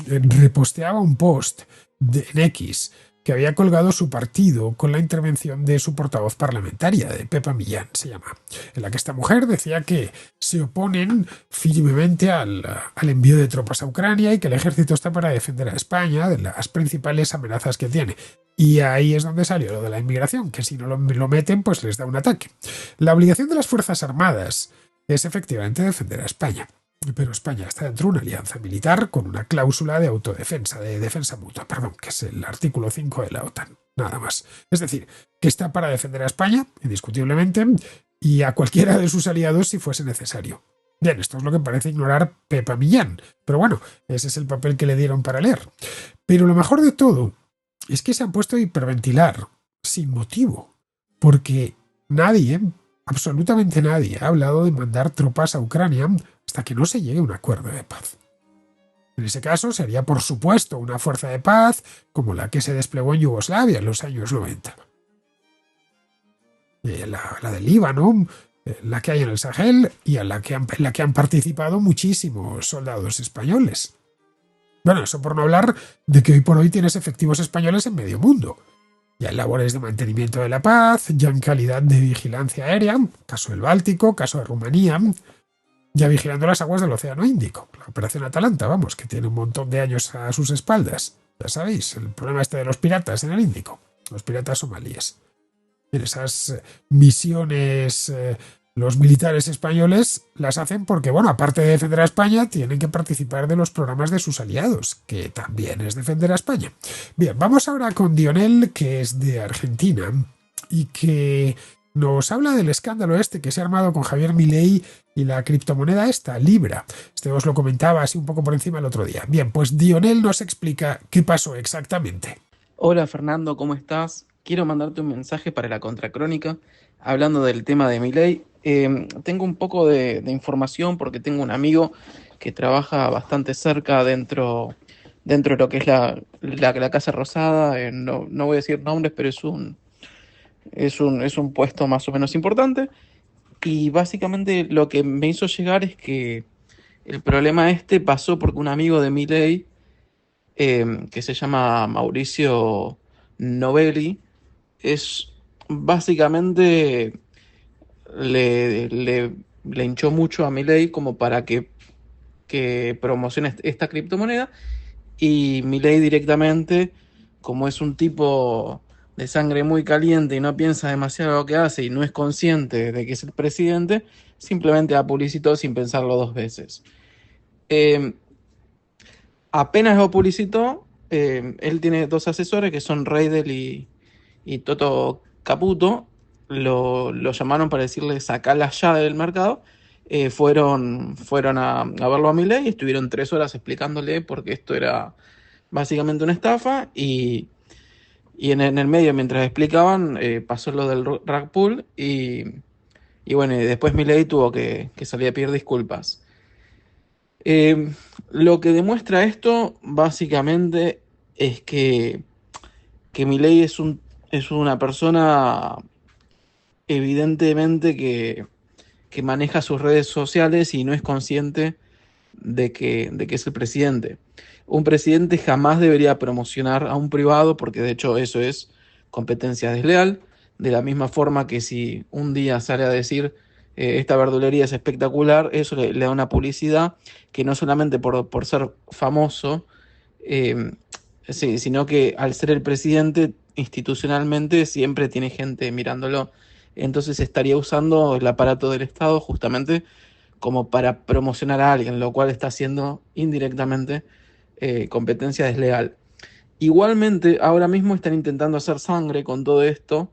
reposteaba un post en X que había colgado su partido con la intervención de su portavoz parlamentaria, de Pepa Millán, se llama, en la que esta mujer decía que se oponen firmemente al envío de tropas a Ucrania y que el ejército está para defender a España de las principales amenazas que tiene. Y ahí es donde salió lo de la inmigración, que si no lo meten, pues les da un ataque. La obligación de las Fuerzas Armadas es efectivamente defender a España. Pero España está dentro de una alianza militar con una cláusula de autodefensa, de defensa mutua, que es el artículo 5 de la OTAN, nada más. Es decir, que está para defender a España, indiscutiblemente, y a cualquiera de sus aliados si fuese necesario. Bien, esto es lo que parece ignorar Pepa Millán, pero bueno, ese es el papel que le dieron para leer. Pero lo mejor de todo es que se han puesto a hiperventilar, sin motivo, porque nadie, absolutamente nadie, ha hablado de mandar tropas a Ucrania hasta que no se llegue a un acuerdo de paz. En ese caso sería, por supuesto, una fuerza de paz como la que se desplegó en Yugoslavia en los años 90. La del Líbano, la que hay en el Sahel y en la que han participado muchísimos soldados españoles. Bueno, eso por no hablar de que hoy por hoy tienes efectivos españoles en medio mundo. Ya en labores de mantenimiento de la paz, ya en calidad de vigilancia aérea, caso del Báltico, caso de Rumanía, ya vigilando las aguas del Océano Índico. La Operación Atalanta, vamos, que tiene un montón de años a sus espaldas. Ya sabéis, el problema de los piratas en el Índico, los piratas somalíes. En esas misiones, los militares españoles las hacen porque, bueno, aparte de defender a España, tienen que participar de los programas de sus aliados, que también es defender a España. Bien, vamos ahora con Dionel, que es de Argentina y que Nos habla del escándalo este que se ha armado con Javier Milei y la criptomoneda esta, Libra. Os lo comentaba así un poco por encima el otro día. Bien, pues Dionel nos explica qué pasó exactamente. Hola Fernando, ¿cómo estás? Quiero mandarte un mensaje para la contracrónica hablando del tema de Milei. Tengo un poco de información porque tengo un amigo que trabaja bastante cerca dentro de lo que es la Casa Rosada. No voy a decir nombres, pero es un puesto más o menos importante. Y básicamente lo que me hizo llegar es que el problema este pasó porque un amigo de Milei, que se llama Mauricio Novelli, es básicamente le hinchó mucho a Milei como para que promocione esta criptomoneda, y Milei directamente, como es un tipo de sangre muy caliente y no piensa demasiado lo que hace y no es consciente de que es el presidente, simplemente la publicitó sin pensarlo dos veces. Eh, Apenas lo publicitó, él tiene dos asesores que son Reidel y Toto Caputo. Lo llamaron para decirle sacarla ya del mercado. Fueron a verlo a Milei y estuvieron 3 horas explicándole por qué esto era básicamente una estafa. Y en el medio, mientras explicaban, pasó lo del rug pull. Y bueno, y después Milei tuvo que salir a pedir disculpas. Eh, lo que demuestra esto básicamente es que Milei es una persona evidentemente que maneja sus redes sociales y no es consciente de que es el presidente. Un presidente jamás debería promocionar a un privado porque de hecho eso es competencia desleal, de la misma forma que si un día sale a decir esta verdulería es espectacular, eso le da una publicidad que no solamente por ser famoso, eh, sí, sino que al ser el presidente institucionalmente siempre tiene gente mirándolo. Entonces estaría usando el aparato del Estado justamente como para promocionar a alguien, lo cual está haciendo indirectamente competencia desleal. Igualmente, ahora mismo están intentando hacer sangre con todo esto,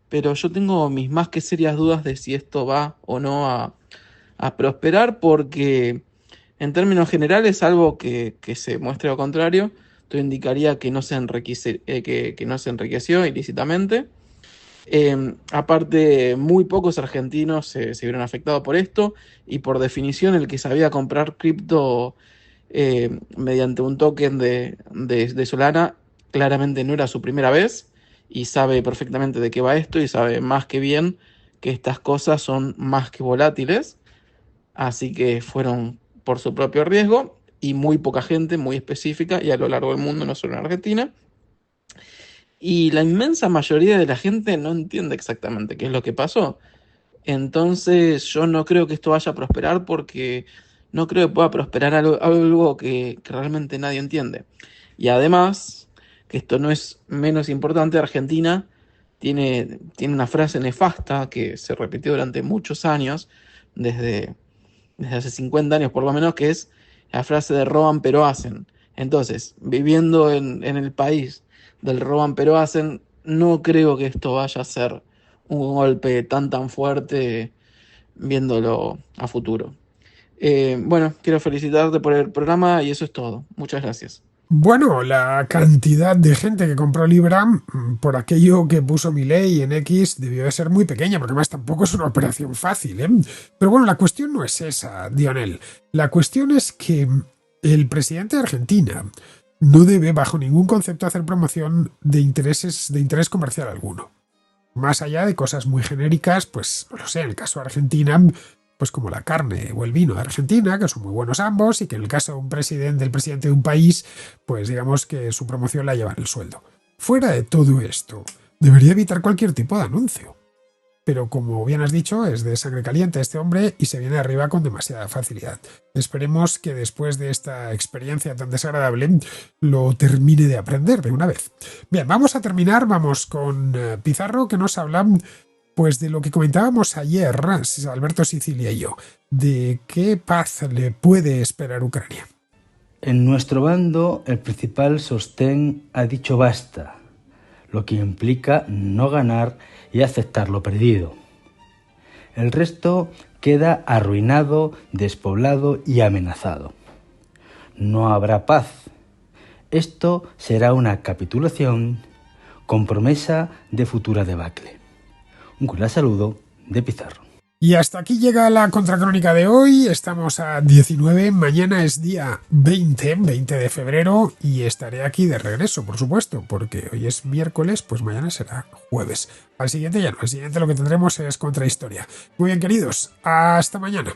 pero yo tengo mis más que serias dudas de si esto va o no a prosperar, porque en términos generales, algo que se muestre lo contrario, todo indicaría que no se que no se enriqueció ilícitamente. Aparte, muy pocos argentinos se vieron afectados por esto, y por definición el que sabía comprar cripto mediante un token de Solana claramente no era su primera vez y sabe perfectamente de qué va esto y sabe más que bien que estas cosas son más que volátiles, así que fueron por su propio riesgo y muy poca gente, muy específica y a lo largo del mundo, no solo en Argentina. Y la inmensa mayoría de la gente no entiende exactamente qué es lo que pasó. Entonces yo no creo que esto vaya a prosperar porque no creo que pueda prosperar algo que realmente nadie entiende. Y además, que esto no es menos importante, Argentina tiene una frase nefasta que se repitió durante muchos años, desde, desde hace 50 años por lo menos, que es la frase de roban pero hacen. Entonces, viviendo en el país del roban pero hacen, no creo que esto vaya a ser un golpe tan fuerte viéndolo a futuro. Bueno, quiero felicitarte por el programa y eso es todo. Muchas gracias. Bueno, la cantidad de gente que compró Libra por aquello que puso Milei en X debió de ser muy pequeña, porque además tampoco es una operación fácil, ¿eh? Pero bueno, la cuestión no es esa, Dionel. La cuestión es que el presidente de Argentina no debe, bajo ningún concepto, hacer promoción de interés comercial alguno. Más allá de cosas muy genéricas, pues, no lo sé, en el caso de Argentina, pues como la carne o el vino de Argentina, que son muy buenos ambos, y que en el caso de del presidente de un país, pues digamos que su promoción la lleva en el sueldo. Fuera de todo esto, debería evitar cualquier tipo de anuncio. Pero como bien has dicho, es de sangre caliente este hombre y se viene arriba con demasiada facilidad. Esperemos que después de esta experiencia tan desagradable lo termine de aprender de una vez. Bien, vamos a terminar, vamos con Pizarro, que nos habla pues de lo que comentábamos ayer, Alberto Sicilia y yo, de qué paz le puede esperar Ucrania. En nuestro bando, el principal sostén ha dicho basta, lo que implica no ganar y aceptar lo perdido. El resto queda arruinado, despoblado y amenazado. No habrá paz. Esto será una capitulación con promesa de futura debacle. Un cordial saludo de Pizarro. Y hasta aquí llega la contracrónica de hoy. Estamos a 19, mañana es día 20 de febrero y estaré aquí de regreso, por supuesto, porque hoy es miércoles, pues mañana será jueves. Al siguiente ya no, al siguiente lo que tendremos es contrahistoria. Muy bien, queridos, hasta mañana.